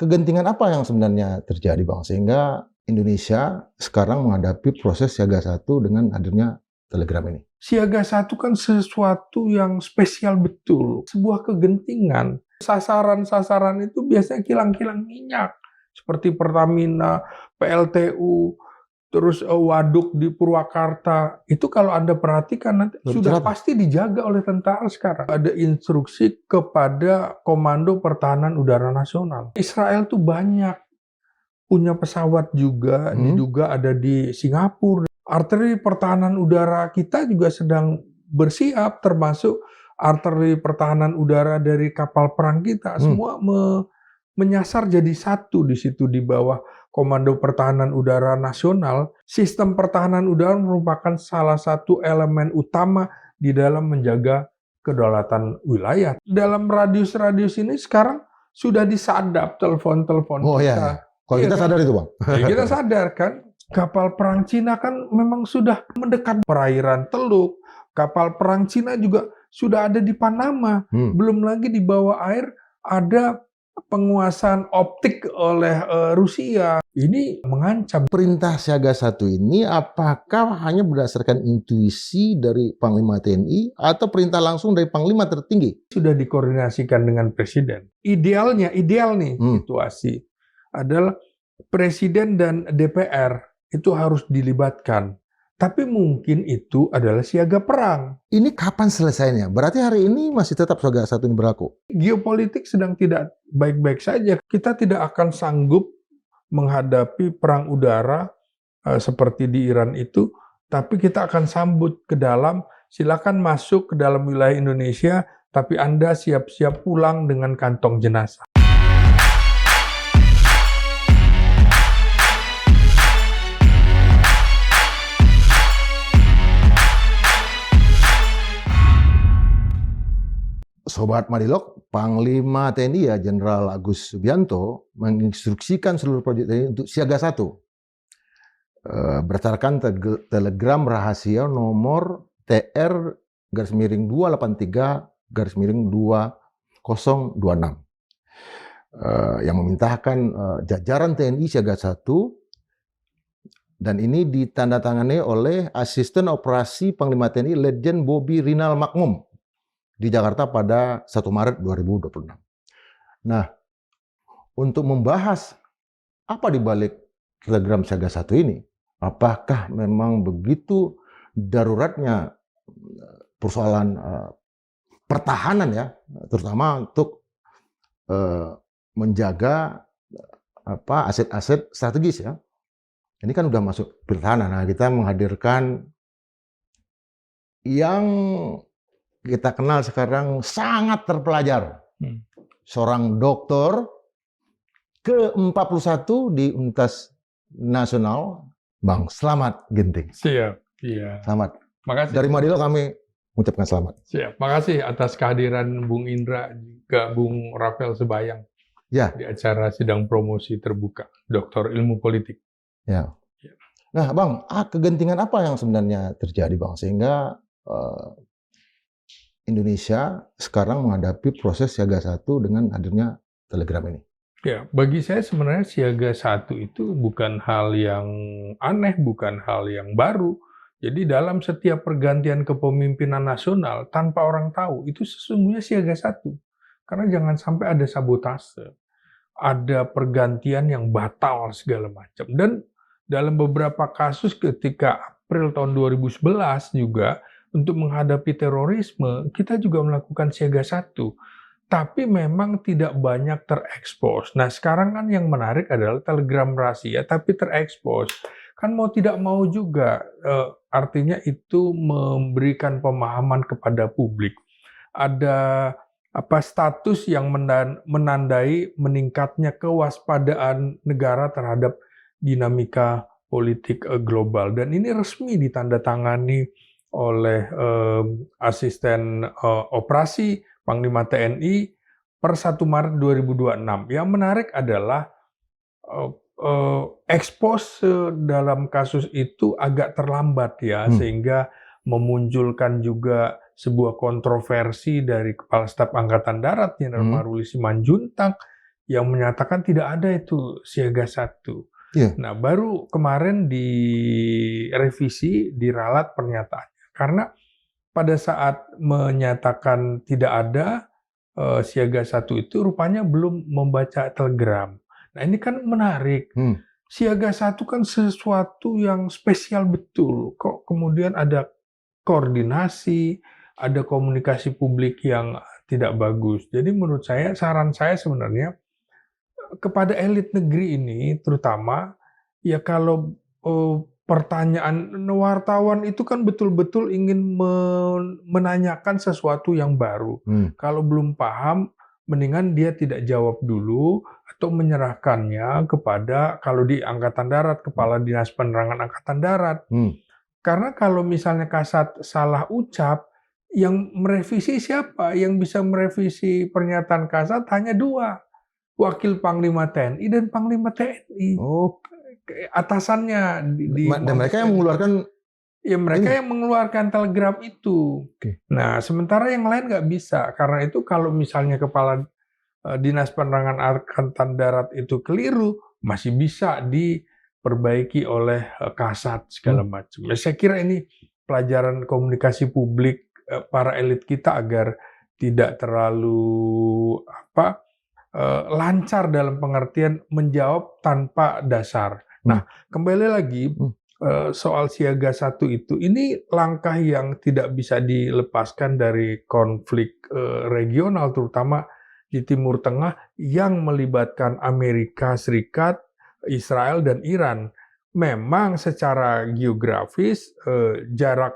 kegentingan apa yang sebenarnya terjadi, Bang? Sehingga Indonesia sekarang menghadapi proses siaga satu dengan hadirnya Telegram ini. Siaga satu kan sesuatu yang spesial betul, sebuah kegentingan. Sasaran-sasaran itu biasanya kilang-kilang minyak, seperti Pertamina, PLTU, terus waduk di Purwakarta. Itu kalau Anda perhatikan nanti sudah pasti dijaga oleh tentara sekarang. Ada instruksi kepada Komando Pertahanan Udara Nasional. Israel tuh banyak punya pesawat juga, diduga ada di Singapura. Artileri pertahanan udara kita juga sedang bersiap, termasuk artileri pertahanan udara dari kapal perang kita. Semua menyasar jadi satu di situ di bawah Komando Pertahanan Udara Nasional. Sistem pertahanan udara merupakan salah satu elemen utama di dalam menjaga kedaulatan wilayah. Dalam radius-radius ini sekarang sudah disadap telepon-telepon kita. Iya. Kalau kita sadar itu, Bang. Ya, kita sadar kan. Kapal perang Cina kan memang sudah mendekat perairan Teluk. Kapal perang Cina juga sudah ada di Panama. Belum lagi di bawah air ada penguasaan optik oleh Rusia. Ini mengancam. Perintah siaga satu ini apakah hanya berdasarkan intuisi dari Panglima TNI atau perintah langsung dari Panglima tertinggi? Sudah dikoordinasikan dengan Presiden. Ideal nih situasi adalah Presiden dan DPR itu harus dilibatkan. Tapi mungkin itu adalah siaga perang. Ini kapan selesainya? Berarti hari ini masih tetap siaga satu ini berlaku? Geopolitik sedang tidak baik-baik saja. Kita tidak akan sanggup menghadapi perang udara seperti di Iran itu, tapi kita akan sambut ke dalam, silakan masuk ke dalam wilayah Indonesia, tapi Anda siap-siap pulang dengan kantong jenazah. Sobat Madilog, Panglima TNI ya Jenderal Agus Subianto menginstruksikan seluruh prajurit TNI untuk siaga satu. Berdasarkan telegram rahasia nomor TR-283-2026 yang memerintahkan jajaran TNI siaga satu, dan ini ditandatangani oleh Asisten Operasi Panglima TNI Letjen Bobi Rinal Makmum di Jakarta pada 1 Maret 2026. Nah, untuk membahas apa di balik telegram siaga satu ini, apakah memang begitu daruratnya persoalan pertahanan ya, terutama untuk menjaga aset-aset strategis ya. Ini kan udah masuk pertahanan. Nah, kita menghadirkan yang kita kenal sekarang sangat terpelajar. Seorang dokter ke-41 di Universitas Nasional, Bang Slamet Ginting. Siap, iya. Selamat. Makasih. Dari Madilog kami mengucapkan selamat. Siap, makasih atas kehadiran Bung Indra juga Bung Rafael Sebayang ya, di acara sidang promosi terbuka Doktor Ilmu Politik. Ya. Nah, Bang, kegentingan apa yang sebenarnya terjadi, Bang, sehingga Indonesia sekarang menghadapi proses siaga satu dengan hadirnya Telegram ini? Ya, bagi saya sebenarnya siaga satu itu bukan hal yang aneh, bukan hal yang baru. Jadi dalam setiap pergantian kepemimpinan nasional tanpa orang tahu itu sesungguhnya siaga satu. Karena jangan sampai ada sabotase, ada pergantian yang batal segala macam. Dan dalam beberapa kasus ketika April tahun 2011 juga, untuk menghadapi terorisme, kita juga melakukan siaga satu. Tapi memang tidak banyak terekspos. Nah, sekarang kan yang menarik adalah telegram rahasia, tapi terekspos. Kan mau tidak mau juga, artinya itu memberikan pemahaman kepada publik. Ada status yang menandai meningkatnya kewaspadaan negara terhadap dinamika politik global. Dan ini resmi ditandatangani oleh asisten operasi Panglima TNI per 1 Maret 2026. Yang menarik adalah ekspos dalam kasus itu agak terlambat ya, sehingga memunculkan juga sebuah kontroversi dari Kepala Staf Angkatan Darat Jenderal Maruli Simanjuntak yang menyatakan tidak ada itu siaga 1. Iya. Nah, baru kemarin direvisi, diralat pernyataannya. Karena pada saat menyatakan tidak ada siaga 1 itu rupanya belum membaca telegram. Nah, ini kan menarik. Siaga 1 kan sesuatu yang spesial betul. Kok kemudian ada koordinasi, ada komunikasi publik yang tidak bagus. Jadi menurut saya, saran saya sebenarnya kepada elit negeri ini terutama, ya kalau pertanyaan wartawan itu kan betul-betul ingin menanyakan sesuatu yang baru. Kalau belum paham, mendingan dia tidak jawab dulu atau menyerahkannya kepada, kalau di Angkatan Darat, Kepala Dinas Penerangan Angkatan Darat. Karena kalau misalnya Kasat salah ucap, yang merevisi siapa? Yang bisa merevisi pernyataan Kasat hanya 2. Wakil Panglima TNI dan Panglima TNI. Oh, atasannya dan mereka yang mengeluarkan ya mereka yang mengeluarkan telegram itu. Nah, sementara yang lain nggak bisa. Karena itu kalau misalnya Kepala Dinas Penerangan Angkatan Darat itu keliru, masih bisa diperbaiki oleh Kasat segala macam. Saya kira ini pelajaran komunikasi publik para elit kita agar tidak terlalu lancar dalam pengertian menjawab tanpa dasar. Nah, kembali lagi soal siaga 1 itu, ini langkah yang tidak bisa dilepaskan dari konflik regional, terutama di Timur Tengah yang melibatkan Amerika Serikat, Israel, dan Iran. Memang secara geografis jarak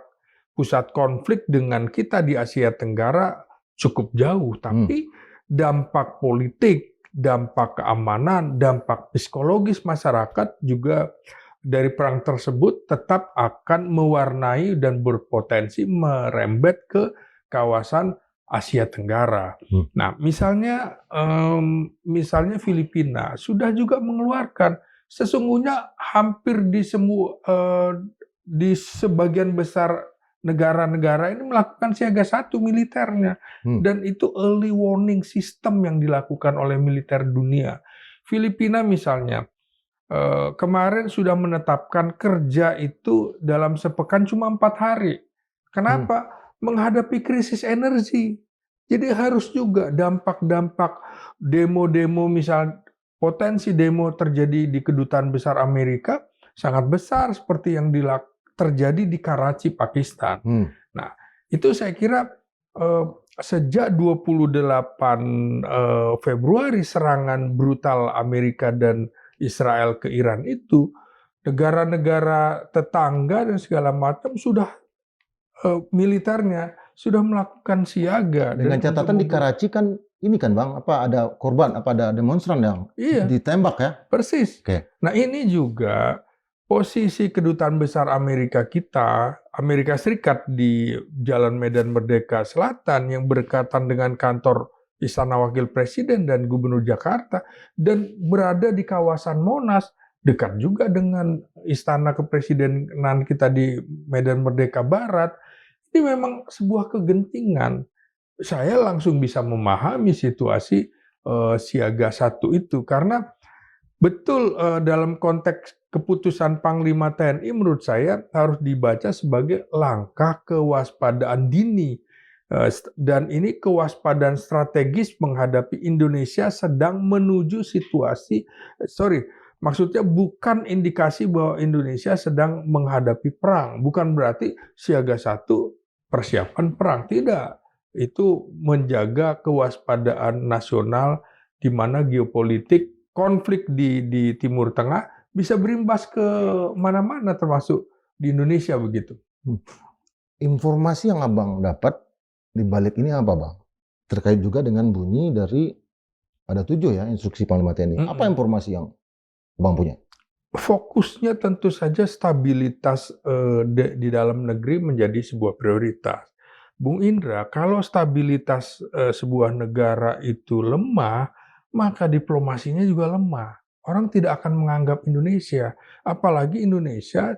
pusat konflik dengan kita di Asia Tenggara cukup jauh, tapi dampak politik, dampak keamanan, dampak psikologis masyarakat juga dari perang tersebut tetap akan mewarnai dan berpotensi merembet ke kawasan Asia Tenggara. Nah, misalnya Filipina sudah juga mengeluarkan, sesungguhnya hampir di sebagian besar negara-negara ini melakukan siaga 1 militernya. Dan itu early warning system yang dilakukan oleh militer dunia. Filipina misalnya, kemarin sudah menetapkan kerja itu dalam sepekan cuma 4 hari. Kenapa? Menghadapi krisis energi. Jadi harus juga dampak-dampak demo-demo, misal potensi demo terjadi di Kedutaan Besar Amerika sangat besar seperti yang terjadi di Karachi, Pakistan. Nah, itu saya kira sejak 28 Februari serangan brutal Amerika dan Israel ke Iran itu, negara-negara tetangga dan segala macam sudah militernya sudah melakukan siaga. Dengan catatan di Karachi kan ini kan Bang, ada korban, ada demonstran yang ditembak ya? Persis. Nah, ini juga posisi Kedutaan Besar Amerika Serikat di Jalan Medan Merdeka Selatan yang berdekatan dengan kantor Istana Wakil Presiden dan Gubernur Jakarta, dan berada di kawasan Monas, dekat juga dengan Istana Kepresidenan kita di Medan Merdeka Barat. Ini memang sebuah kegentingan. Saya langsung bisa memahami situasi siaga 1 itu, karena betul dalam konteks keputusan Panglima TNI menurut saya harus dibaca sebagai langkah kewaspadaan dini, dan ini kewaspadaan strategis menghadapi Indonesia sedang menuju situasi, maksudnya bukan indikasi bahwa Indonesia sedang menghadapi perang. Bukan berarti siaga 1 persiapan perang, tidak. Itu menjaga kewaspadaan nasional di mana geopolitik konflik di Timur Tengah bisa berimbas ke mana-mana termasuk di Indonesia begitu. Informasi yang Abang dapat di balik ini apa Bang? Terkait juga dengan bunyi dari ada 7 ya instruksi Panglima TNI. Apa informasi yang Abang punya? Fokusnya tentu saja stabilitas di dalam negeri menjadi sebuah prioritas. Bung Indra, kalau stabilitas sebuah negara itu lemah, maka diplomasinya juga lemah. Orang tidak akan menganggap Indonesia. Apalagi Indonesia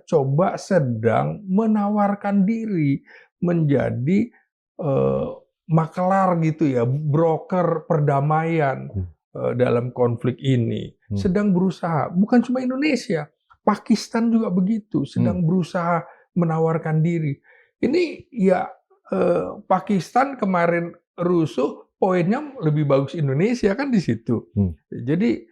sedang menawarkan diri menjadi makelar gitu ya, broker perdamaian. dalam konflik ini Hmm. sedang berusaha, bukan cuma Indonesia, Pakistan juga begitu, sedang berusaha menawarkan diri. Ini ya Pakistan kemarin rusuh, poinnya lebih bagus Indonesia kan di situ. Jadi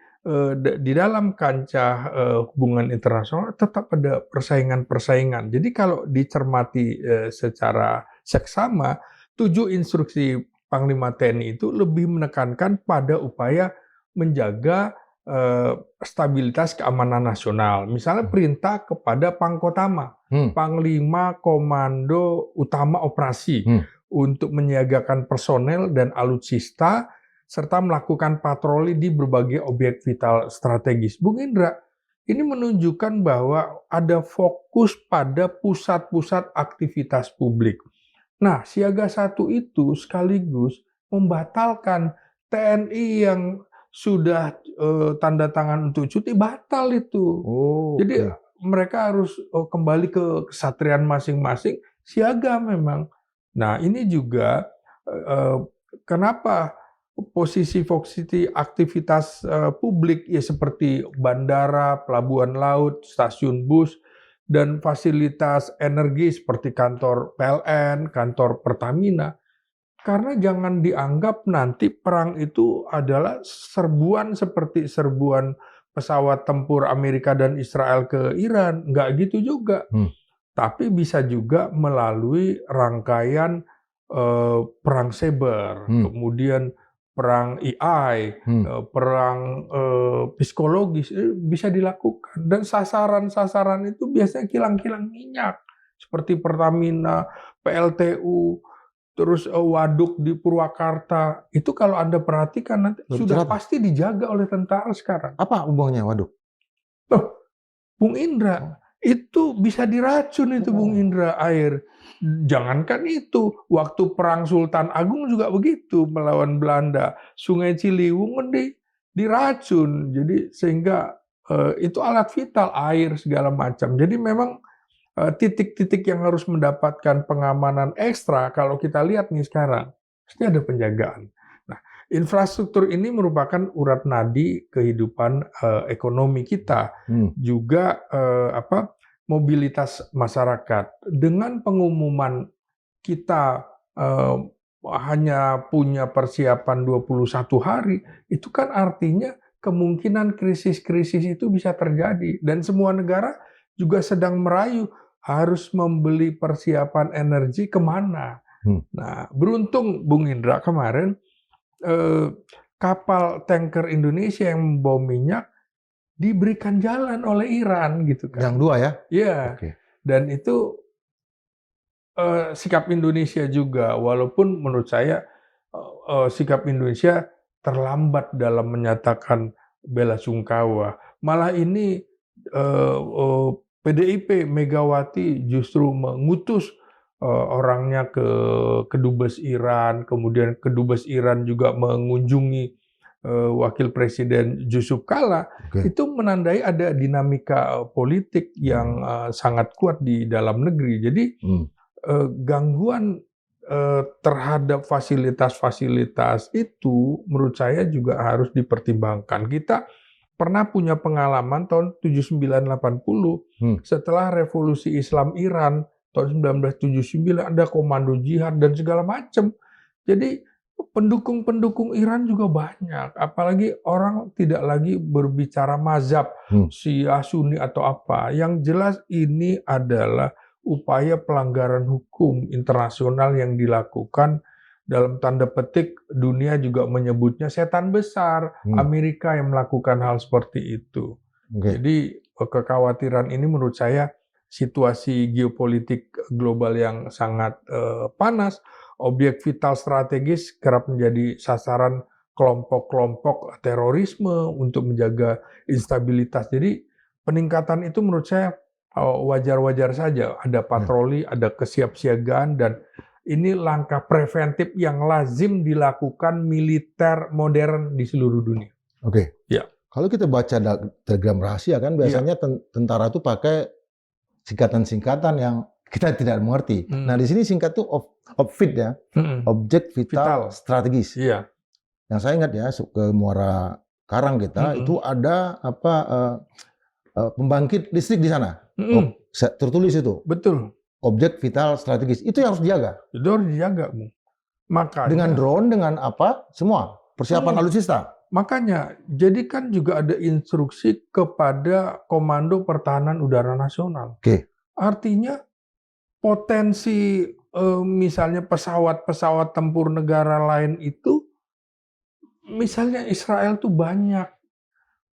di dalam kancah hubungan internasional tetap ada persaingan-persaingan. Jadi kalau dicermati secara seksama, 7 instruksi Panglima TNI itu lebih menekankan pada upaya menjaga stabilitas keamanan nasional. Misalnya perintah kepada Pangkotama, Panglima Komando Utama Operasi, untuk menyiagakan personel dan alutsista serta melakukan patroli di berbagai objek vital strategis. Bung Indra, ini menunjukkan bahwa ada fokus pada pusat-pusat aktivitas publik. Nah, Siaga 1 itu sekaligus membatalkan TNI yang sudah tanda tangan untuk cuti, batal itu. Jadi mereka harus kembali ke kesatrian masing-masing, siaga memang. Nah, ini juga kenapa posisi aktivitas publik ya seperti bandara, pelabuhan laut, stasiun bus, dan fasilitas energi seperti kantor PLN, kantor Pertamina. Karena jangan dianggap nanti perang itu adalah serbuan seperti serbuan pesawat tempur Amerika dan Israel ke Iran. Nggak gitu juga. Tapi bisa juga melalui rangkaian perang cyber, kemudian perang AI, perang psikologis bisa dilakukan. Dan sasaran-sasaran itu biasanya kilang-kilang minyak seperti Pertamina, PLTU, terus waduk di Purwakarta. Itu kalau Anda perhatikan nanti sudah pasti dijaga oleh tentara sekarang. Apa hubungannya waduk? Bung Indra, itu bisa diracun itu Bung Indra, air. Jangankan itu, waktu perang Sultan Agung juga begitu melawan Belanda. Sungai Ciliwung diracun. Jadi sehingga itu alat vital, air segala macam. Jadi memang titik-titik yang harus mendapatkan pengamanan ekstra, kalau kita lihat nih sekarang, pasti ada penjagaan. Nah, infrastruktur ini merupakan urat nadi kehidupan ekonomi kita, juga mobilitas masyarakat. Dengan pengumuman kita hanya punya persiapan 21 hari, itu kan artinya kemungkinan krisis-krisis itu bisa terjadi. Dan semua negara juga sedang merayu harus membeli persiapan energi kemana. Nah, beruntung Bung Indra kemarin kapal tanker Indonesia yang membawa minyak diberikan jalan oleh Iran gitu kan. Yang 2 ya? Iya. Dan itu sikap Indonesia juga, walaupun menurut saya sikap Indonesia terlambat dalam menyatakan bela sungkawa. Malah ini PDIP Megawati justru mengutus orangnya ke Kedubes Iran, kemudian Kedubes Iran juga mengunjungi Wakil Presiden Yusuf Kala. Itu menandai ada dinamika politik yang sangat kuat di dalam negeri. Jadi gangguan terhadap fasilitas-fasilitas itu menurut saya juga harus dipertimbangkan. Kita pernah punya pengalaman tahun 79-80 setelah revolusi Islam Iran tahun 1979 ada komando jihad dan segala macam. Jadi pendukung-pendukung Iran juga banyak, apalagi orang tidak lagi berbicara mazhab Syiah, Sunni atau apa. Yang jelas ini adalah upaya pelanggaran hukum internasional yang dilakukan. Dalam tanda petik, dunia juga menyebutnya setan besar, Amerika yang melakukan hal seperti itu. Jadi kekhawatiran ini menurut saya situasi geopolitik global yang sangat panas, objek vital strategis kerap menjadi sasaran kelompok-kelompok terorisme untuk menjaga instabilitas. Jadi peningkatan itu menurut saya wajar-wajar saja. Ada patroli, ada kesiapsiagaan, dan ini langkah preventif yang lazim dilakukan militer modern di seluruh dunia. Ya. Kalau kita baca telegram rahasia kan biasanya tentara itu pakai singkatan-singkatan yang kita tidak mengerti. Nah di sini singkat itu OVVIT ya, objek vital strategis. yang saya ingat ya ke Muara Karang kita itu ada pembangkit listrik di sana. Tertulis itu. Betul. Objek vital strategis. Itu yang harus dijaga. Itu harus dijaga, Bung. Makanya dengan drone, dengan apa, semua persiapan alutsista. Makanya, jadi kan juga ada instruksi kepada Komando Pertahanan Udara Nasional. Oke. Artinya potensi misalnya pesawat-pesawat tempur negara lain itu, misalnya Israel tuh banyak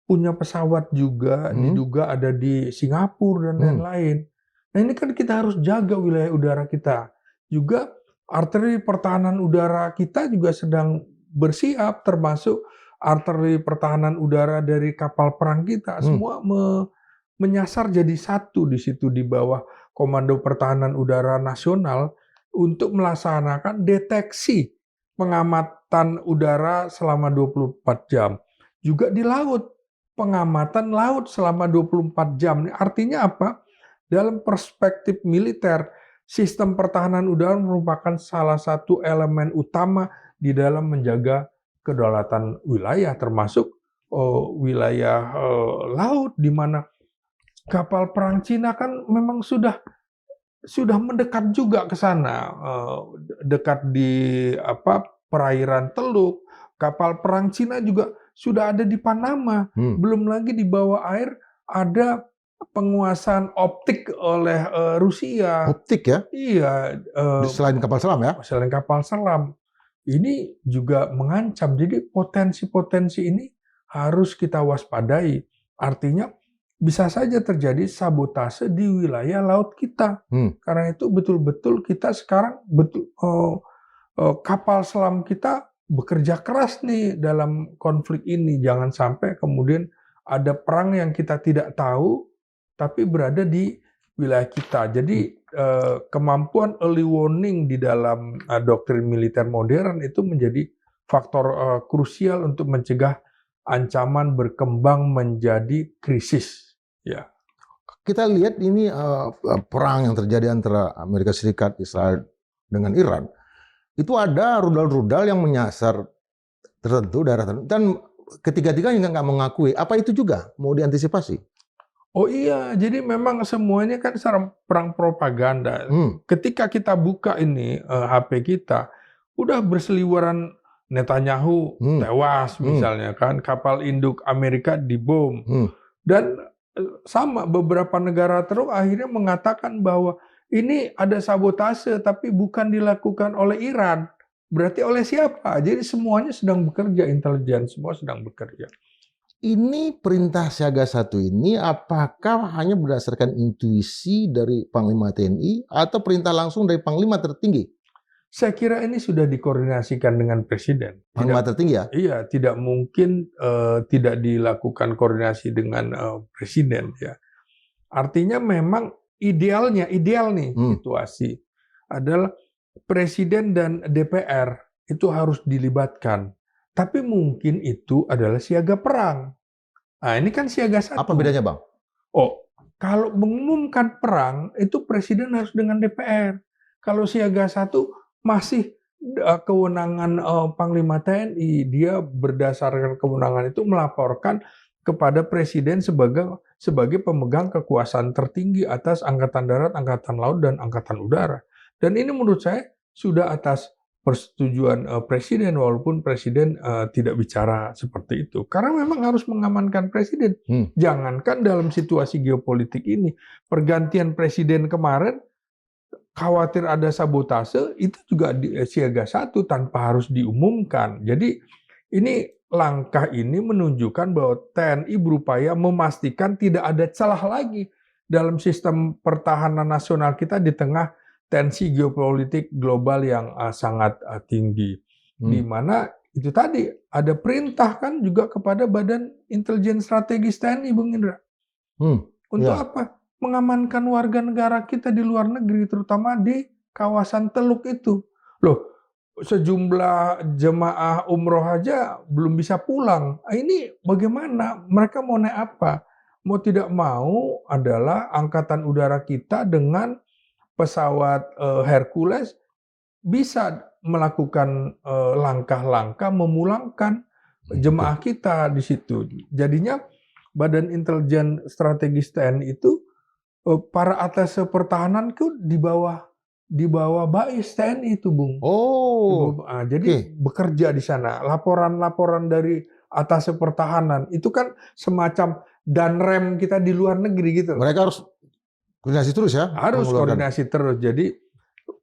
punya pesawat juga, diduga ada di Singapura dan lain-lain. Nah ini kan kita harus jaga wilayah udara kita. Juga arteri pertahanan udara kita juga sedang bersiap, termasuk arteri pertahanan udara dari kapal perang kita. Semua menyasar jadi satu di situ di bawah Komando Pertahanan Udara Nasional untuk melaksanakan deteksi pengamatan udara selama 24 jam. Juga di laut, pengamatan laut selama 24 jam. Artinya apa? Dalam perspektif militer, sistem pertahanan udara merupakan salah satu elemen utama di dalam menjaga kedaulatan wilayah, termasuk wilayah laut, di mana kapal perang Cina kan memang sudah mendekat juga ke sana, dekat di perairan Teluk. Kapal perang Cina juga sudah ada di Panama. Belum lagi di bawah air ada penguasaan optik oleh Rusia. Optik ya? Iya. Selain kapal selam ya? Selain kapal selam. Ini juga mengancam. Jadi potensi-potensi ini harus kita waspadai. Artinya bisa saja terjadi sabotase di wilayah laut kita. Karena itu betul-betul kita sekarang kapal selam kita bekerja keras nih dalam konflik ini. Jangan sampai kemudian ada perang yang kita tidak tahu, tapi berada di wilayah kita. Jadi kemampuan early warning di dalam doktrin militer modern itu menjadi faktor krusial untuk mencegah ancaman berkembang menjadi krisis. Ya. Kita lihat ini perang yang terjadi antara Amerika Serikat, Israel dengan Iran. Itu ada rudal-rudal yang menyasar tertentu, daerah tertentu. Dan ketiga-tiganya nggak mengakui. Apa itu juga mau diantisipasi? Oh iya, jadi memang semuanya kan perang propaganda. Ketika kita buka ini HP kita, udah berseliweran Netanyahu tewas misalnya kan, kapal induk Amerika dibom. Dan sama beberapa negara terus akhirnya mengatakan bahwa ini ada sabotase tapi bukan dilakukan oleh Iran. Berarti oleh siapa? Jadi semuanya sedang bekerja, intelijen semua sedang bekerja. Ini perintah siaga 1 ini apakah hanya berdasarkan intuisi dari Panglima TNI atau perintah langsung dari Panglima tertinggi? Saya kira ini sudah dikoordinasikan dengan Presiden. Panglima tertinggi ya? Iya, tidak mungkin tidak dilakukan koordinasi dengan Presiden ya. Artinya memang ideal nih situasi adalah Presiden dan DPR itu harus dilibatkan. Tapi mungkin itu adalah siaga perang. Nah, ini kan siaga 1. Apa bedanya, Bang? Oh, kalau mengumumkan perang, itu Presiden harus dengan DPR. Kalau siaga 1, masih kewenangan Panglima TNI. Dia berdasarkan kewenangan itu melaporkan kepada Presiden sebagai pemegang kekuasaan tertinggi atas Angkatan Darat, Angkatan Laut, dan Angkatan Udara. Dan ini menurut saya sudah atas persetujuan Presiden, walaupun Presiden tidak bicara seperti itu. Karena memang harus mengamankan Presiden. Jangankan dalam situasi geopolitik ini, pergantian Presiden kemarin, khawatir ada sabotase, itu juga siaga 1 tanpa harus diumumkan. Jadi ini langkah ini menunjukkan bahwa TNI berupaya memastikan tidak ada celah lagi dalam sistem pertahanan nasional kita di tengah tensi geopolitik global yang sangat tinggi. Di mana itu tadi ada perintah kan juga kepada Badan Intelijen Strategis TNI, Bung Indra. Untuk apa? Mengamankan warga negara kita di luar negeri, terutama di kawasan Teluk itu. Loh, sejumlah jemaah umroh aja belum bisa pulang. Ini bagaimana? Mereka mau naik apa? Mau tidak mau adalah Angkatan Udara kita dengan pesawat Hercules bisa melakukan langkah-langkah memulangkan jemaah kita di situ. Jadinya Badan Intelijen Strategis TNI itu para atase pertahanan itu di bawah BAIS TNI itu, Bung. Oh, Jadi bekerja di sana. Laporan-laporan dari atase pertahanan itu kan semacam danrem kita di luar negeri gitu. mereka harus koordinasi terus ya? Harus koordinasi terus. Jadi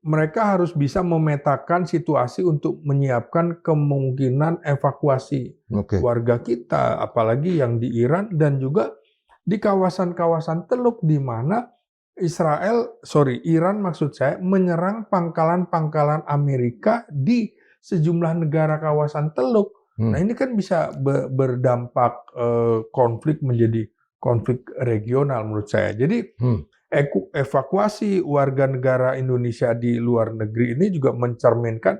mereka harus bisa memetakan situasi untuk menyiapkan kemungkinan evakuasi warga kita, apalagi yang di Iran dan juga di kawasan-kawasan Teluk di mana Iran maksud saya menyerang pangkalan-pangkalan Amerika di sejumlah negara kawasan Teluk. Nah ini kan bisa berdampak konflik menjadi konflik regional menurut saya. Jadi evakuasi warga negara Indonesia di luar negeri ini juga mencerminkan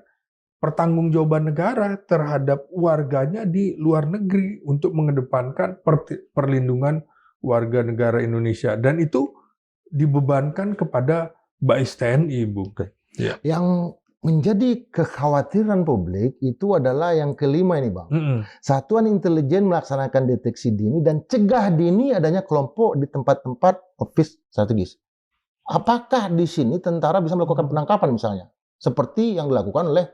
pertanggungjawaban negara terhadap warganya di luar negeri untuk mengedepankan perlindungan warga negara Indonesia, dan itu dibebankan kepada BAIS TNI, Bu. Ya. Yang menjadi kekhawatiran publik itu adalah yang kelima ini, Bang. Satuan intelijen melaksanakan deteksi dini dan cegah dini adanya kelompok di tempat-tempat office strategis. Apakah di sini tentara bisa melakukan penangkapan misalnya? Seperti yang dilakukan oleh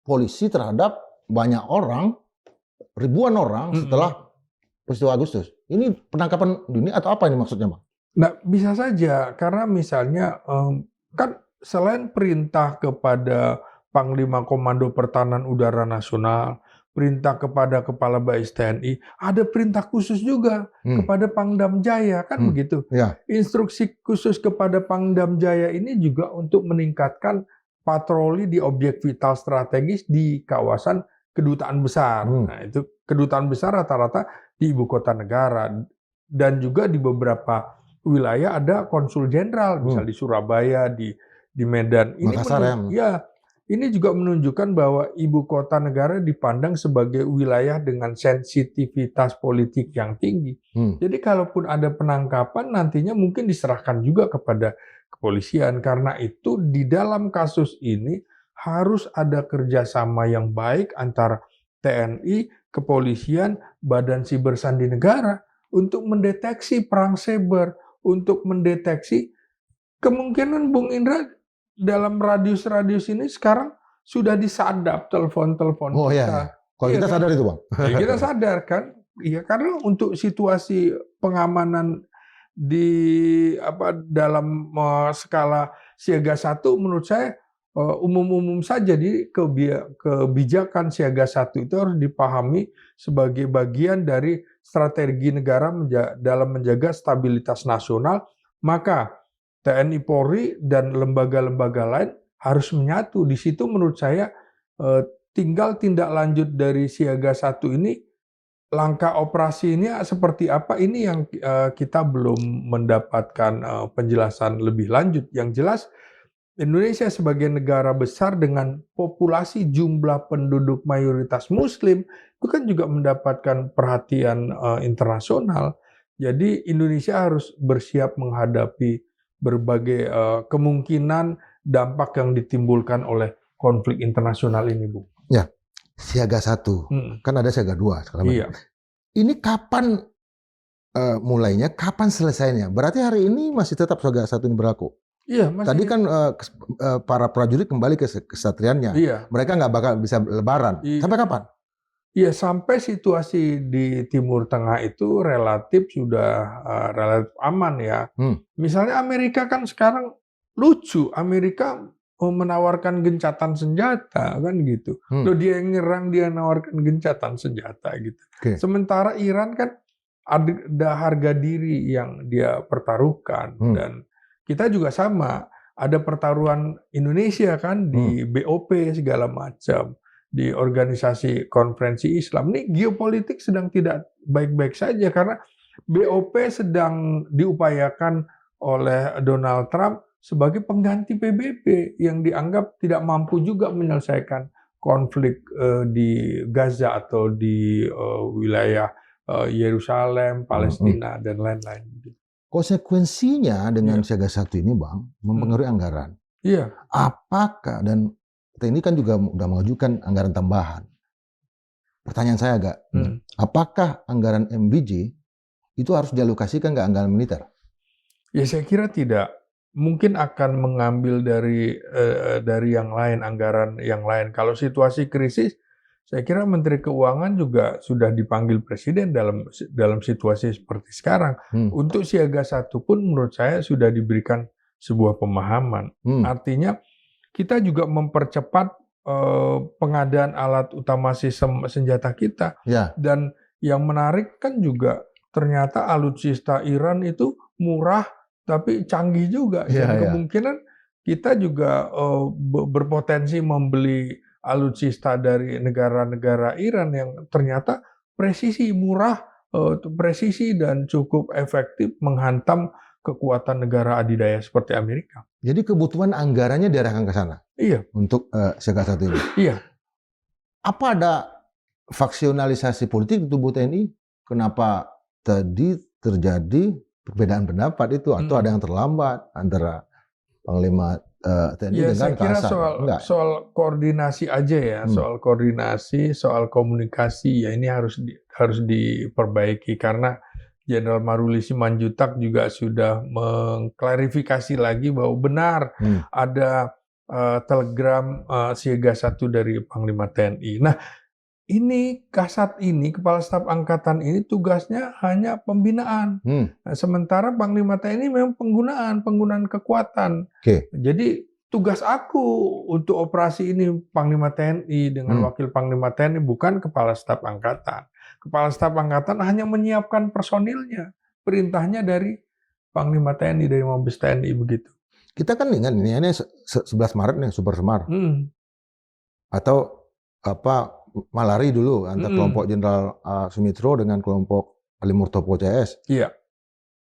polisi terhadap banyak orang, ribuan orang setelah peristiwa Agustus. Ini penangkapan dini atau apa ini maksudnya, Bang? Nah, bisa saja karena misalnya kan selain perintah kepada Panglima Komando Pertahanan Udara Nasional, perintah kepada Kepala BAIS TNI, ada perintah khusus juga kepada Pangdam Jaya, kan begitu. Ya. Instruksi khusus kepada Pangdam Jaya ini juga untuk meningkatkan patroli di objek vital strategis di kawasan kedutaan besar. Nah, itu kedutaan besar rata-rata di ibu kota negara, dan juga di beberapa wilayah ada konsul jenderal, misal di Surabaya, di Medan. Ini ini juga menunjukkan bahwa ibu kota negara dipandang sebagai wilayah dengan sensitivitas politik yang tinggi. Jadi kalaupun ada penangkapan nantinya mungkin diserahkan juga kepada kepolisian. Karena itu di dalam kasus ini harus ada kerjasama yang baik antara TNI, kepolisian, Badan Siber Sandi Negara untuk mendeteksi perang cyber, untuk mendeteksi kemungkinan Bung Indra dalam radius-radius ini sekarang sudah disadap telepon-telepon kita. Iya. Kalau kita sadar itu, Bang. Ya, kita sadar kan? Iya, karena untuk situasi pengamanan di dalam skala siaga 1 menurut saya umum-umum saja. Jadi kebijakan siaga 1 itu harus dipahami sebagai bagian dari strategi negara dalam menjaga stabilitas nasional. Maka TNI Polri dan lembaga-lembaga lain harus menyatu. Di situ menurut saya tinggal tindak lanjut dari siaga 1 ini, langkah operasi ini seperti apa, ini yang kita belum mendapatkan penjelasan lebih lanjut. Yang jelas Indonesia sebagai negara besar dengan populasi jumlah penduduk mayoritas Muslim itu kan juga mendapatkan perhatian internasional. Jadi Indonesia harus bersiap menghadapi berbagai kemungkinan dampak yang ditimbulkan oleh konflik internasional ini, Bu. Ya, siaga 1. Kan ada siaga 2 sekarang. Iya. Ini kapan mulainya, kapan selesainya? Berarti hari ini masih tetap siaga 1 ini berlaku? Iya, masih. Tadi kan para prajurit kembali ke kesatriannya. Iya. Mereka nggak bakal bisa lebaran. Iya. Sampai kapan? Iya, sampai situasi di Timur Tengah itu relatif sudah relatif aman ya. Misalnya Amerika kan sekarang lucu, Amerika menawarkan gencatan senjata kan gitu. Loh, dia yang nyerang, dia menawarkan gencatan senjata gitu. Sementara Iran kan ada harga diri yang dia pertaruhkan, dan kita juga sama, ada pertaruhan Indonesia kan di BOP segala macam, di organisasi konferensi Islam. Ini geopolitik sedang tidak baik-baik saja karena BOP sedang diupayakan oleh Donald Trump sebagai pengganti PBB yang dianggap tidak mampu juga menyelesaikan konflik di Gaza atau di wilayah Yerusalem, Palestina, dan lain-lain. Konsekuensinya dengan siaga 1 ini, Bang, mempengaruhi anggaran. Iya. Apakah dan TNI kan juga udah mengajukan anggaran tambahan. Pertanyaan saya agak, apakah anggaran MBJ itu harus dialokasikan ke anggaran militer? Ya saya kira tidak. Mungkin akan mengambil dari yang lain, anggaran yang lain. Kalau situasi krisis, saya kira Menteri Keuangan juga sudah dipanggil Presiden dalam situasi seperti sekarang. Untuk siaga 1 pun menurut saya sudah diberikan sebuah pemahaman. Artinya kita juga mempercepat pengadaan alat utama sistem senjata kita. Ya. Dan yang menarik kan juga ternyata alutsista Iran itu murah tapi canggih juga. Dan kemungkinan kita juga berpotensi membeli alutsista dari negara-negara Iran yang ternyata presisi, murah, presisi dan cukup efektif menghantam kekuatan negara adidaya seperti Amerika. Jadi kebutuhan anggarannya diarahkan ke sana? Iya. Untuk siaga 1 ini? Iya. Apa ada faksionalisasi politik di tubuh TNI? Kenapa tadi terjadi perbedaan pendapat itu? Atau ada yang terlambat antara Panglima TNI dengan Kasat? Saya kira soal koordinasi aja ya, soal koordinasi, soal komunikasi ya ini harus diperbaiki karena Jenderal Maruli Simanjuntak juga sudah mengklarifikasi lagi bahwa benar ada telegram siaga 1 dari Panglima TNI. Nah, ini Kasat ini, Kepala Staf Angkatan ini tugasnya hanya pembinaan. Nah, sementara Panglima TNI memang penggunaan kekuatan. Jadi tugas aku untuk operasi ini Panglima TNI dengan Wakil Panglima TNI, bukan Kepala Staf Angkatan. Kepala Staf Angkatan hanya menyiapkan personilnya. Perintahnya dari Panglima TNI, dari Mabes TNI begitu. Kita kan ingat ini 11 Maret nih, Super Semar. Atau Malari dulu antara kelompok Jenderal Sumitro dengan kelompok Ali Murtopo CS. Iya.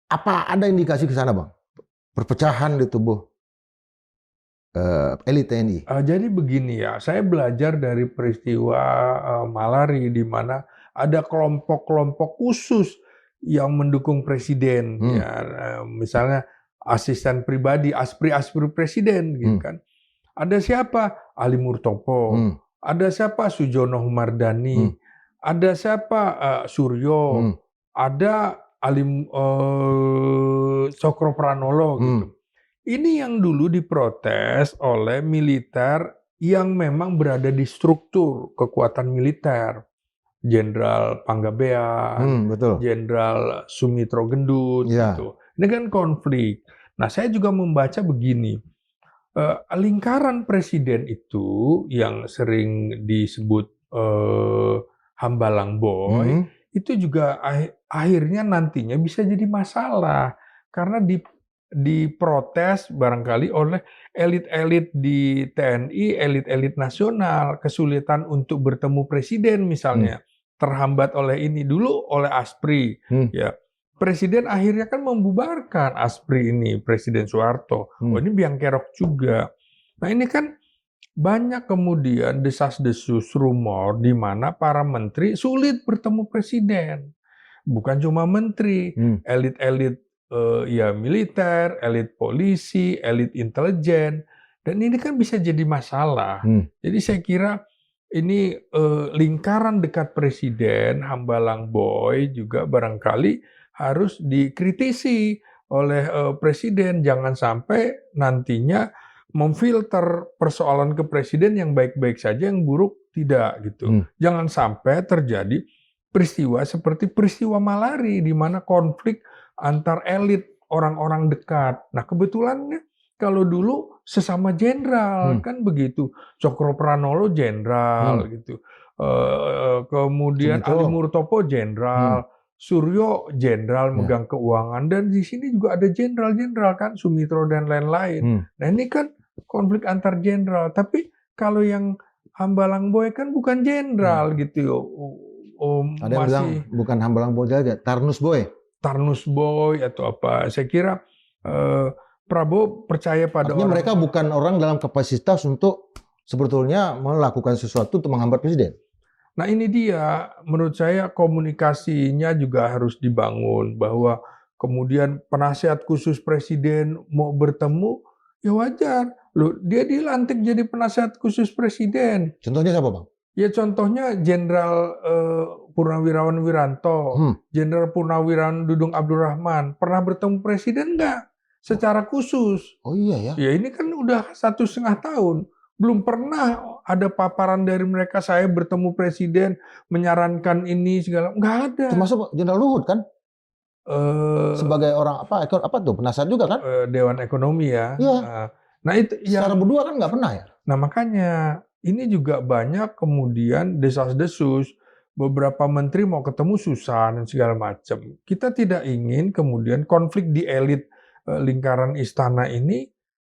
Apa ada indikasi ke sana, Bang? Perpecahan di tubuh elit TNI. Jadi begini ya, saya belajar dari peristiwa Malari di mana ada kelompok-kelompok khusus yang mendukung presiden, ya, misalnya asisten pribadi, aspri presiden, gitu kan. Ada siapa? Ali Murtopo. Ada siapa? Sujono Humardani. Ada siapa? Suryo. Ada Cokro Pranolo, gitu. Ini yang dulu diprotes oleh militer yang memang berada di struktur kekuatan militer. Jenderal Panggabean, Jenderal Sumitro Gendut, gitu. Ini kan konflik. Nah, saya juga membaca begini, lingkaran presiden itu yang sering disebut Hambalang Boy, itu juga akhirnya nantinya bisa jadi masalah karena diprotes barangkali oleh elit-elit di TNI, elit-elit nasional, kesulitan untuk bertemu presiden misalnya. Terhambat oleh ini dulu oleh ASPRI, ya. Presiden akhirnya kan membubarkan ASPRI ini, Presiden Soeharto. Oh, ini biang kerok juga. Nah, ini kan banyak kemudian desas-desus rumor di mana para menteri sulit bertemu presiden. Bukan cuma menteri, elit-elit ya militer, elit polisi, elit intelijen. Dan ini kan bisa jadi masalah. Jadi saya kira ini lingkaran dekat presiden, Hambalang Boy juga barangkali harus dikritisi oleh presiden. Jangan sampai nantinya memfilter persoalan ke presiden yang baik-baik saja, yang buruk tidak gitu. Jangan sampai terjadi peristiwa seperti peristiwa Malari di mana konflik antar elit orang-orang dekat. Nah, kebetulannya kalau dulu sesama jenderal kan begitu. Cokro Pranolo jenderal gitu. Kemudian Sumitro. Ali Murtopo jenderal, Suryo jenderal megang keuangan, dan di sini juga ada jenderal-jenderal kan, Sumitro dan lain-lain. Nah, ini kan konflik antar jenderal. Tapi kalau yang Hambalang Boy kan bukan jenderal gitu. Ada yang bilang bukan Hambalang Boy aja, Tarnus Boy. Tarnus Boy atau apa. Saya kira Prabowo percaya pada artinya mereka bukan orang dalam kapasitas untuk sebetulnya melakukan sesuatu untuk menghambat presiden. Nah, ini dia, menurut saya komunikasinya juga harus dibangun, bahwa kemudian penasihat khusus presiden mau bertemu, ya wajar. Loh, dia dilantik jadi penasihat khusus presiden. Contohnya siapa, Bang? Ya contohnya Jenderal Purnawirawan Wiranto, Hmm. Jenderal Purnawirawan Dudung Abdurrahman, pernah bertemu presiden nggak? Secara khusus. Oh iya ya. Ya ini kan udah 1,5 tahun. Belum pernah ada paparan dari mereka, saya bertemu presiden, menyarankan ini, segala. Nggak ada. Termasuk Jenderal Luhut kan? Eh, Sebagai orang apa tuh, penasihat juga kan? Dewan Ekonomi ya. Iya. Nah itu Secara yang, berdua kan nggak pernah ya? nah makanya ini juga banyak kemudian desas-desus, beberapa menteri mau ketemu susah dan segala macam. Kita tidak ingin kemudian konflik di elit lingkaran istana ini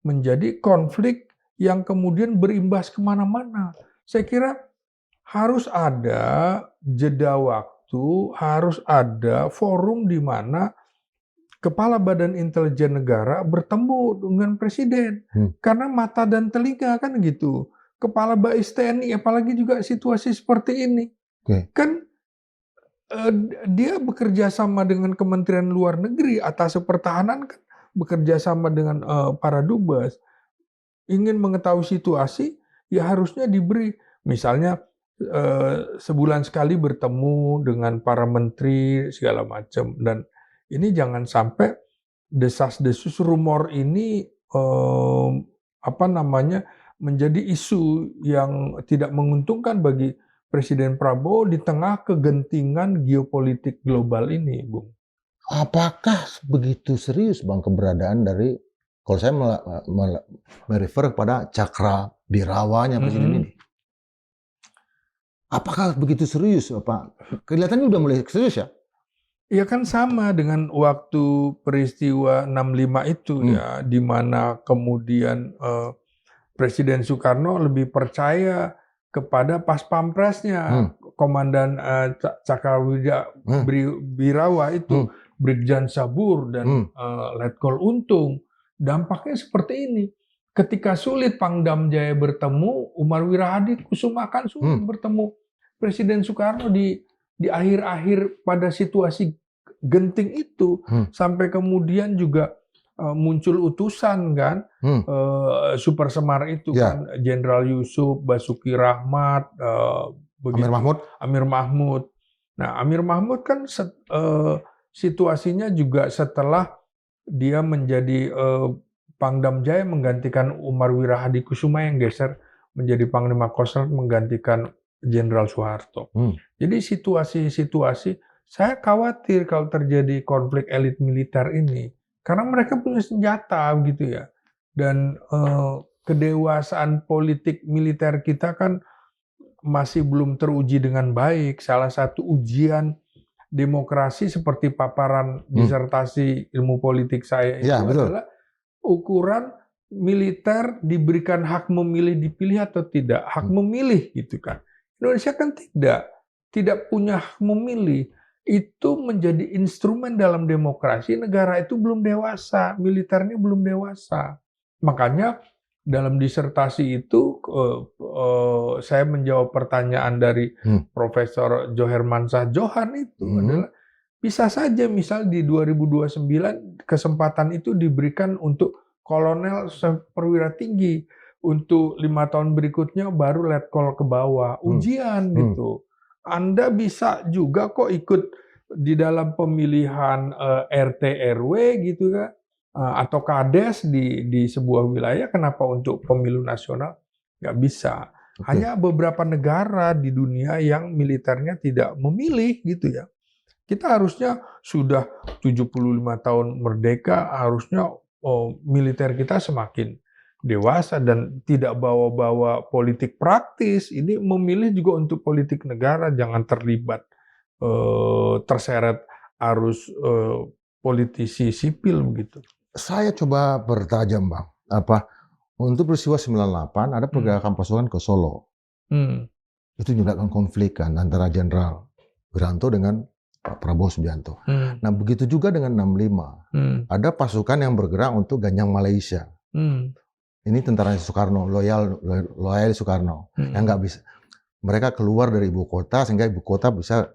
menjadi konflik yang kemudian berimbas kemana-mana. Saya kira harus ada jeda waktu, harus ada forum di mana Kepala Badan Intelijen Negara bertemu dengan Presiden. Karena mata dan telinga kan gitu. Kepala Bais TNI, apalagi juga situasi seperti ini. Kan dia bekerja sama dengan Kementerian Luar Negeri, Atas Pertahanan kan bekerja sama dengan para dubes. Ingin mengetahui situasi, ya harusnya diberi. Misalnya sebulan sekali bertemu dengan para menteri, segala macam. Dan ini jangan sampai desas-desus rumor ini menjadi isu yang tidak menguntungkan bagi Presiden Prabowo di tengah kegentingan geopolitik global ini, Bung. Apakah begitu serius, Bang, keberadaan dari, kalau saya merefer kepada cakra birawanya Presiden ini? Apakah begitu serius, Pak? Kelihatannya udah mulai serius ya? Ya kan sama dengan waktu peristiwa 65 itu ya, di mana kemudian Presiden Soekarno lebih percaya kepada pas pampresnya, Komandan Cakrawida Birawa itu, Brigjen Sabur dan Letkol Untung. Dampaknya seperti ini. Ketika sulit Pangdam Jaya bertemu, Umar Wirahadi Kusuma kan sulit bertemu Presiden Soekarno di akhir-akhir pada situasi genting itu, sampai kemudian juga muncul utusan kan, Super Semar itu kan, Jenderal Yusuf, Basuki Rahmat, Amir Mahmud. Nah, Amir Mahmud kan situasinya juga setelah dia menjadi Pangdam Jaya menggantikan Umar Wirahadi Kusuma yang geser menjadi Panglima Kostrat menggantikan Jenderal Soeharto. Jadi situasi-situasi, saya khawatir kalau terjadi konflik elit militer ini, karena mereka punya senjata gitu ya, dan kedewasaan politik militer kita kan masih belum teruji dengan baik. Salah satu ujian demokrasi seperti paparan disertasi ilmu politik saya itu adalah ukuran militer diberikan hak memilih dipilih atau tidak, hak memilih gitu kan. Indonesia kan tidak punya hak memilih. Itu menjadi instrumen dalam demokrasi, negara itu belum dewasa, militernya belum dewasa. Makanya dalam disertasi itu saya menjawab pertanyaan dari Profesor Johermansyah Johan itu adalah bisa saja misal di 2029 kesempatan itu diberikan untuk kolonel perwira tinggi, untuk 5 tahun berikutnya baru letkol ke bawah, ujian gitu. Anda bisa juga kok ikut di dalam pemilihan RT RW gitu kan, atau kades di sebuah wilayah. Kenapa untuk pemilu nasional nggak bisa? Hanya beberapa negara di dunia yang militernya tidak memilih gitu ya. Kita harusnya sudah 75 tahun merdeka, harusnya militer kita semakin dewasa dan tidak bawa-bawa politik praktis. Ini memilih juga untuk politik negara, jangan terlibat terseret arus politisi sipil begitu. Saya coba bertajam, Bang. Untuk peristiwa 98 ada pergerakan pasukan ke Solo. Itu menyebabkan konflik kan antara Jenderal Wiranto dengan Pak Prabowo Subianto. Nah, begitu juga dengan 65. Ada pasukan yang bergerak untuk Ganyang Malaysia. Ini tentara Soekarno, loyal Soekarno, yang nggak bisa. Mereka keluar dari ibu kota sehingga ibu kota bisa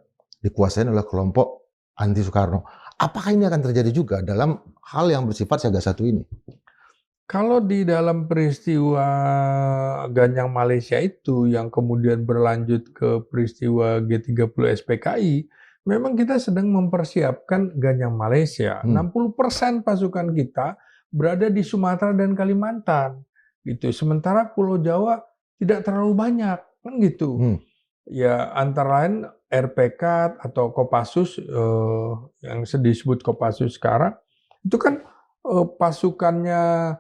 dikuasai oleh kelompok anti Soekarno. Apakah ini akan terjadi juga dalam hal yang bersifat siaga satu ini? Kalau di dalam peristiwa Ganyang Malaysia itu yang kemudian berlanjut ke peristiwa G30 SPKI, memang kita sedang mempersiapkan Ganyang Malaysia. Hmm. 60% pasukan kita berada di Sumatera dan Kalimantan, gitu. Sementara Pulau Jawa tidak terlalu banyak, kan gitu. Hmm. Ya antara lain RPK atau Kopassus yang disebut Kopassus sekarang, itu kan pasukannya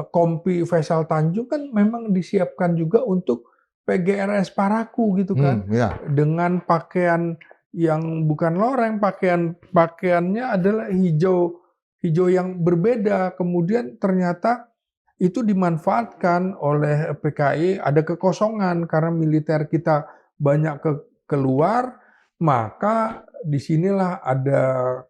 Kompi Faisal Tanjung kan memang disiapkan juga untuk PGRS Paraku gitu kan. Ya. Dengan pakaian yang bukan loreng, pakaiannya adalah hijau yang berbeda. Kemudian ternyata itu dimanfaatkan oleh PKI, ada kekosongan karena militer kita banyak keluar, maka disinilah ada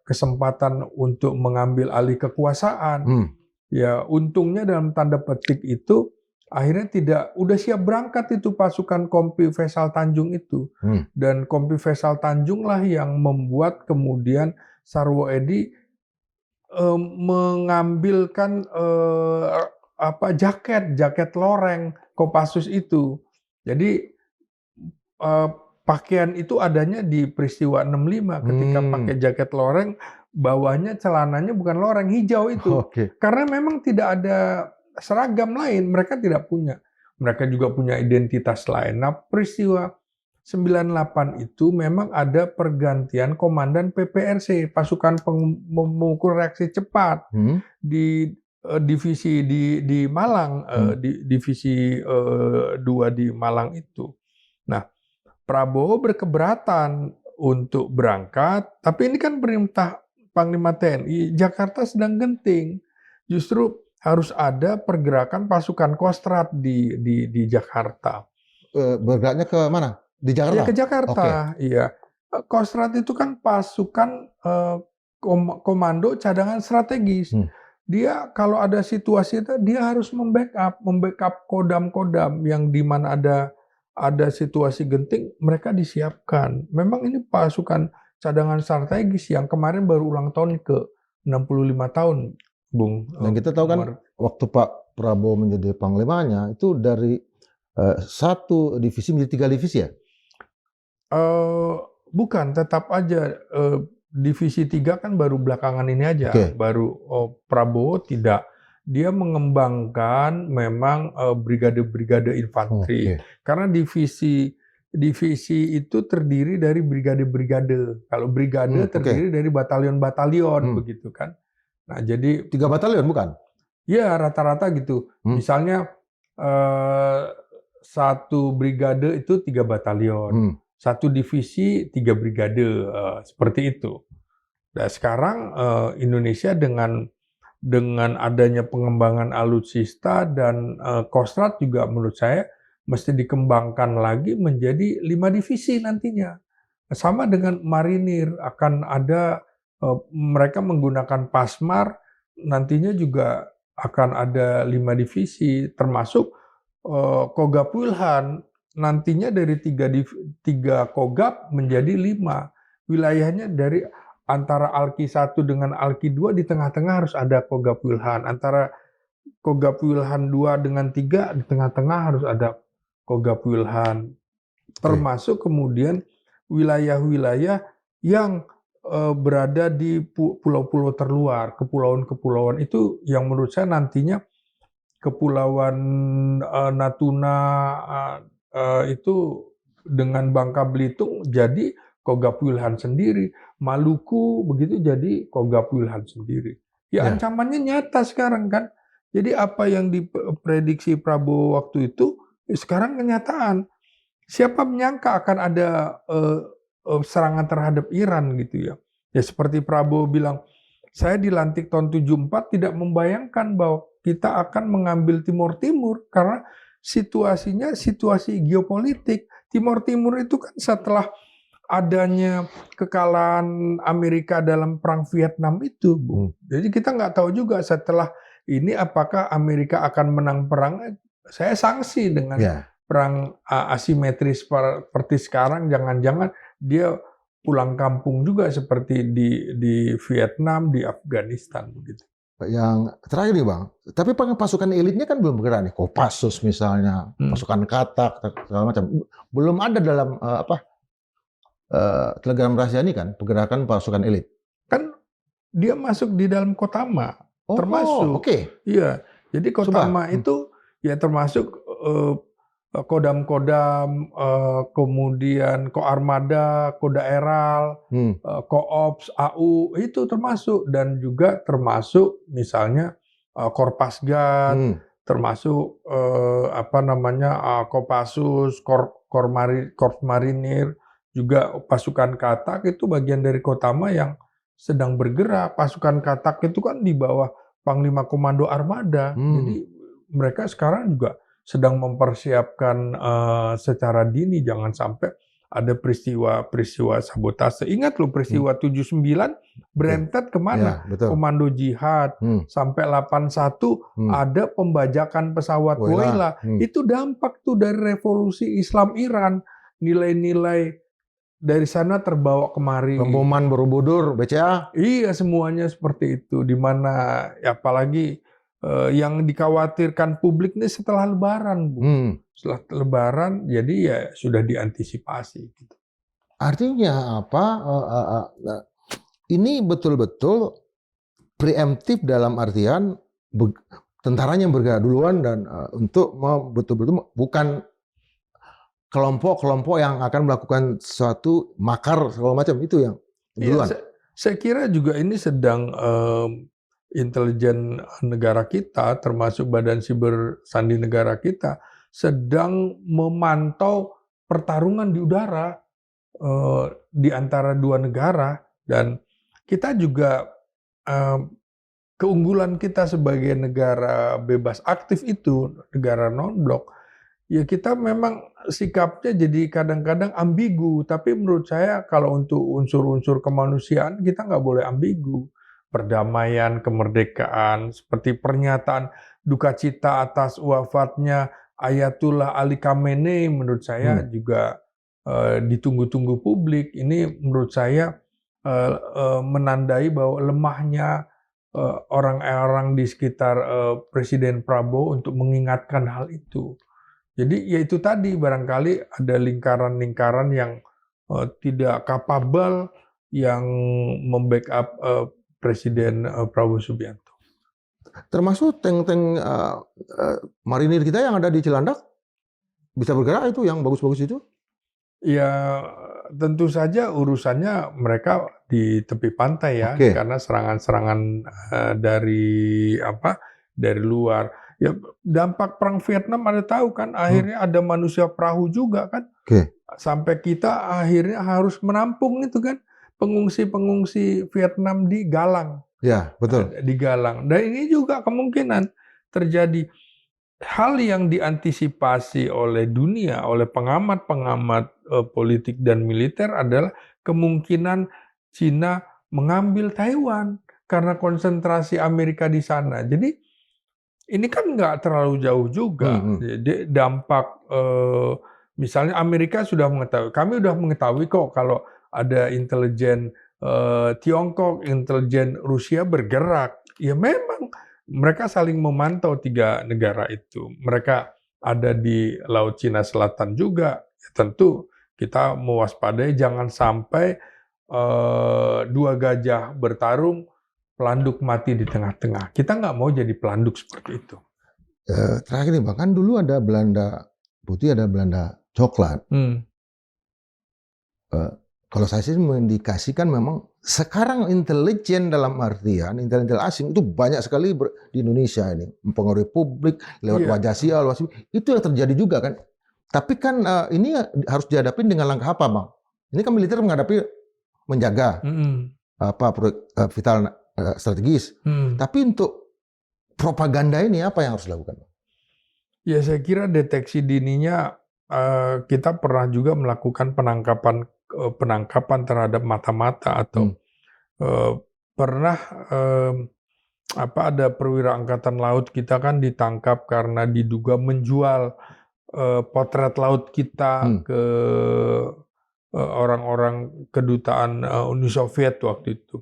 kesempatan untuk mengambil alih kekuasaan. Ya, untungnya dalam tanda petik itu akhirnya udah siap berangkat itu pasukan Kompi Faisal Tanjung itu. Dan Kompi Faisal Tanjung lah yang membuat kemudian Sarwo Edi mengambilkan jaket loreng Kopassus itu. Jadi pakaian itu adanya di peristiwa 65 ketika pakai jaket loreng, bawahnya celananya bukan loreng, hijau itu. Karena memang tidak ada seragam lain, mereka tidak punya. Mereka juga punya identitas lain. Nah, peristiwa 98 itu memang ada pergantian komandan PPRC, pasukan pemukul reaksi cepat di divisi di Malang, divisi 2 di Malang itu. Nah, Prabowo berkeberatan untuk berangkat, tapi ini kan perintah Panglima TNI, Jakarta sedang genting. Justru harus ada pergerakan pasukan Kostrad di Jakarta. Bergeraknya ke mana? Di Jakarta? Ya ke Jakarta, iya. Kostrad itu kan pasukan komando cadangan strategis. Dia kalau ada situasi itu dia harus membackup kodam-kodam yang di mana ada situasi genting, mereka disiapkan. Memang ini pasukan cadangan strategis yang kemarin baru ulang tahun ke 65 tahun, Bung. Dan kita tahu kan waktu Pak Prabowo menjadi panglimanya itu dari 1 divisi menjadi 3 divisi ya? Bukan, tetap aja divisi 3 kan baru belakangan ini aja. Baru Prabowo tidak. Dia mengembangkan memang brigade-brigade infanteri. Karena divisi itu terdiri dari brigade-brigade. Kalau brigade terdiri dari batalion-batalion begitu kan. Nah, jadi 3 batalion bukan? Ya, rata-rata gitu. Misalnya 1 brigade itu 3 batalion. 1 divisi 3 brigade, seperti itu. Nah, sekarang Indonesia dengan adanya pengembangan alutsista dan Kostrad juga menurut saya mesti dikembangkan lagi menjadi 5 divisi nantinya. Sama dengan marinir, akan ada mereka menggunakan Pasmar, nantinya juga akan ada 5 divisi, termasuk Kogab Wilhan, nantinya dari 3 Kogab menjadi 5. Wilayahnya dari antara Alki 1 dengan Alki 2 di tengah-tengah harus ada Kogab Wilhan. Antara Kogab Wilhan 2 dengan 3 di tengah-tengah harus ada Kogab Wilhan. Termasuk kemudian wilayah-wilayah yang berada di pulau-pulau terluar, kepulauan-kepulauan itu yang menurut saya nantinya Kepulauan Natuna itu dengan Bangka Belitung jadi Kogab Wilhan sendiri, Maluku begitu jadi Kogab Wilhan sendiri. Ya ancamannya nyata sekarang kan. Jadi apa yang diprediksi Prabowo waktu itu, sekarang kenyataan. Siapa menyangka akan ada serangan terhadap Iran gitu ya. Ya seperti Prabowo bilang, saya dilantik tahun 74 tidak membayangkan bahwa kita akan mengambil Timur Timur karena situasinya situasi geopolitik. Timur Timur itu kan setelah adanya kekalahan Amerika dalam perang Vietnam itu, Bu. Jadi kita nggak tahu juga setelah ini apakah Amerika akan menang perang. Saya sanksi dengan perang asimetris seperti sekarang. Jangan-jangan dia pulang kampung juga seperti di Vietnam, di Afghanistan begitu. yang terakhir nih Bang, tapi pasukan elitnya kan belum bergerak nih, Kopassus misalnya, pasukan Katak segala macam, belum ada dalam telegram rahasia ini kan pergerakan pasukan elit. Kan dia masuk di dalam Kotama, Oh, termasuk. oke. Iya, jadi Kotama itu ya termasuk Kodam-kodam, kemudian Koarmada, Kodaeral, Koops, AU itu termasuk, dan juga termasuk misalnya Korpasgat, termasuk Kopassus, Korps Marinir, juga pasukan Katak itu bagian dari Kotama yang sedang bergerak. Pasukan Katak itu kan di bawah Panglima Komando Armada, jadi mereka sekarang juga sedang mempersiapkan secara dini, jangan sampai ada peristiwa sabotase. Ingat loh peristiwa 79 berentet kemana? Ya, Komando Jihad, sampai 81 ada pembajakan pesawat Woyla. Itu dampak tuh dari revolusi Islam Iran. Nilai-nilai dari sana terbawa kemari. Pemboman Borobudur, BCA. Iya, semuanya seperti itu. Dimana ya, apalagi yang dikhawatirkan publik ini setelah Lebaran, Bu. Setelah Lebaran, jadi ya sudah diantisipasi. Gitu. Artinya apa? Ini betul-betul preemptif dalam artian tentaranya bergerak duluan dan untuk betul-betul bukan kelompok-kelompok yang akan melakukan sesuatu makar segala macam, itu yang duluan. Ya, saya kira juga ini sedang intelijen negara kita, termasuk Badan Siber Sandi negara kita, sedang memantau pertarungan di udara di antara dua negara, dan kita juga keunggulan kita sebagai negara bebas aktif itu, negara non-blok, ya kita memang sikapnya jadi kadang-kadang ambigu, tapi menurut saya kalau untuk unsur-unsur kemanusiaan kita nggak boleh ambigu. Perdamaian, kemerdekaan, seperti pernyataan duka cita atas wafatnya Ayatullah Ali Khamenei, menurut saya juga ditunggu-tunggu publik. Ini menurut saya menandai bahwa lemahnya orang-orang di sekitar Presiden Prabowo untuk mengingatkan hal itu. Jadi ya itu tadi, barangkali ada lingkaran-lingkaran yang tidak kapabel yang membackup Presiden Prabowo Subianto. Termasuk tank-tank marinir kita yang ada di Cilandak bisa bergerak, itu yang bagus-bagus itu? Ya tentu saja urusannya mereka di tepi pantai ya, karena serangan-serangan dari luar. Ya dampak perang Vietnam ada tahu kan, akhirnya ada manusia perahu juga kan, sampai kita akhirnya harus menampung itu kan pengungsi-pengungsi Vietnam di Galang. Ya, betul. Di Galang. Dan ini juga kemungkinan terjadi hal yang diantisipasi oleh dunia, oleh pengamat-pengamat politik dan militer adalah kemungkinan Cina mengambil Taiwan karena konsentrasi Amerika di sana. Jadi ini kan nggak terlalu jauh juga. Jadi dampak misalnya Amerika sudah mengetahui, kami sudah mengetahui kok kalau ada intelijen Tiongkok, intelijen Rusia bergerak. Ya memang mereka saling memantau tiga negara itu. Mereka ada di Laut Cina Selatan juga. Ya, tentu kita mewaspadai jangan sampai dua gajah bertarung, pelanduk mati di tengah-tengah. Kita nggak mau jadi pelanduk seperti itu. Terakhir nih Bang, kan dulu ada Belanda putih, ada Belanda coklat. Kalau saya sih mengindikasikan memang sekarang intelijen dalam artian intelijen asing itu banyak sekali di Indonesia ini, mempengaruhi publik lewat wajah sial, itu yang terjadi juga kan. Tapi kan ini harus dihadapi dengan langkah apa Bang? Ini kan militer menjaga proyek vital strategis. Tapi untuk propaganda ini apa yang harus dilakukan? Ya saya kira deteksi dininya, kita pernah juga melakukan penangkapan terhadap mata-mata atau pernah ada perwira angkatan laut kita kan ditangkap karena diduga menjual potret laut kita ke orang-orang kedutaan Uni Soviet waktu itu.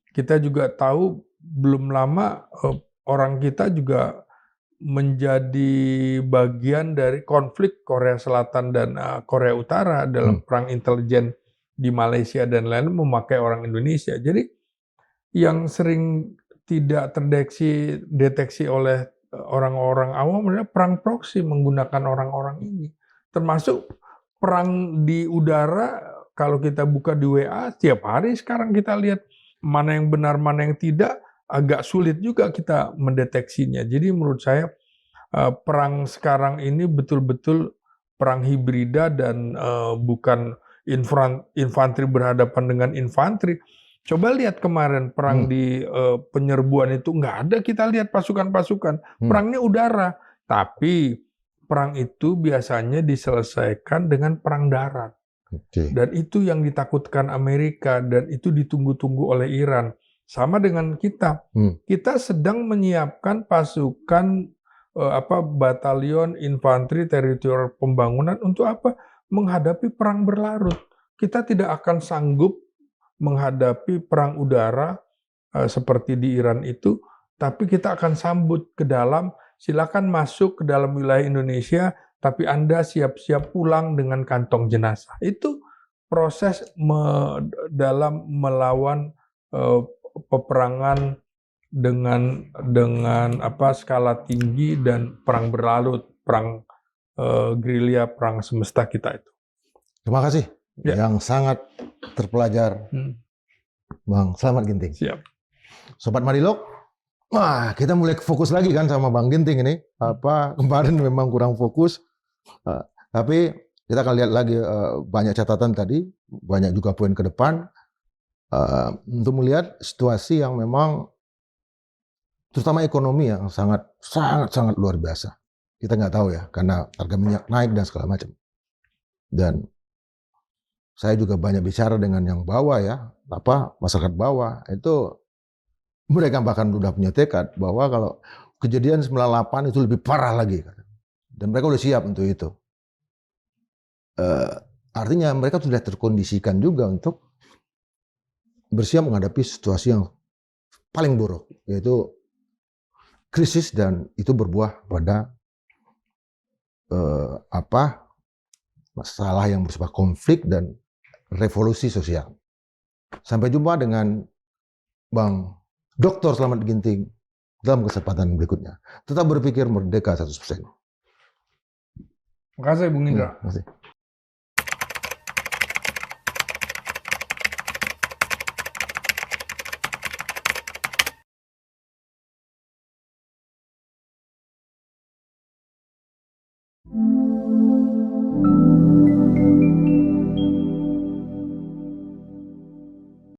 Kita juga tahu belum lama orang kita juga menjadi bagian dari konflik Korea Selatan dan Korea Utara dalam perang intelijen di Malaysia dan lain-lain memakai orang Indonesia. Jadi yang sering tidak deteksi oleh orang-orang awam adalah perang proksi menggunakan orang-orang ini. Termasuk perang di udara, kalau kita buka di WA, setiap hari sekarang kita lihat mana yang benar, mana yang tidak, agak sulit juga kita mendeteksinya. Jadi menurut saya perang sekarang ini betul-betul perang hibrida dan bukan infanteri berhadapan dengan infanteri. Coba lihat kemarin perang di penyerbuan itu nggak ada kita lihat pasukan-pasukan. Perangnya udara. Tapi perang itu biasanya diselesaikan dengan perang darat. Dan itu yang ditakutkan Amerika dan itu ditunggu-tunggu oleh Iran. Sama dengan kita. Kita sedang menyiapkan pasukan batalion infanteri teritorial pembangunan untuk apa? Menghadapi perang berlarut. Kita tidak akan sanggup menghadapi perang udara seperti di Iran itu, tapi kita akan sambut ke dalam, silakan masuk ke dalam wilayah Indonesia, tapi Anda siap-siap pulang dengan kantong jenazah. Itu proses dalam melawan peperangan dengan skala tinggi dan perang berlarut, perang gerilya, perang semesta kita itu. Terima kasih yang sangat terpelajar, Bang Slamet Ginting. Siap. Sobat Marilog, wah kita mulai fokus lagi kan sama Bang Ginting ini. Kemarin memang kurang fokus, tapi kita akan lihat lagi banyak catatan tadi, banyak juga poin ke depan untuk melihat situasi yang memang terutama ekonomi yang sangat luar biasa. Kita nggak tahu ya, karena harga minyak naik dan segala macam. Dan saya juga banyak bicara dengan yang bawah ya, masyarakat bawah itu mereka bahkan sudah punya tekad bahwa kalau kejadian 98 itu lebih parah lagi, dan mereka udah siap untuk itu. Artinya mereka sudah terkondisikan juga untuk bersiap menghadapi situasi yang paling buruk, yaitu krisis, dan itu berbuah pada masalah yang bersifat konflik dan revolusi sosial. Sampai jumpa dengan Bang Dr. Slamet Ginting dalam kesempatan berikutnya. Tetap berpikir merdeka 100%. Terima kasih Bung Indra. Terima kasih.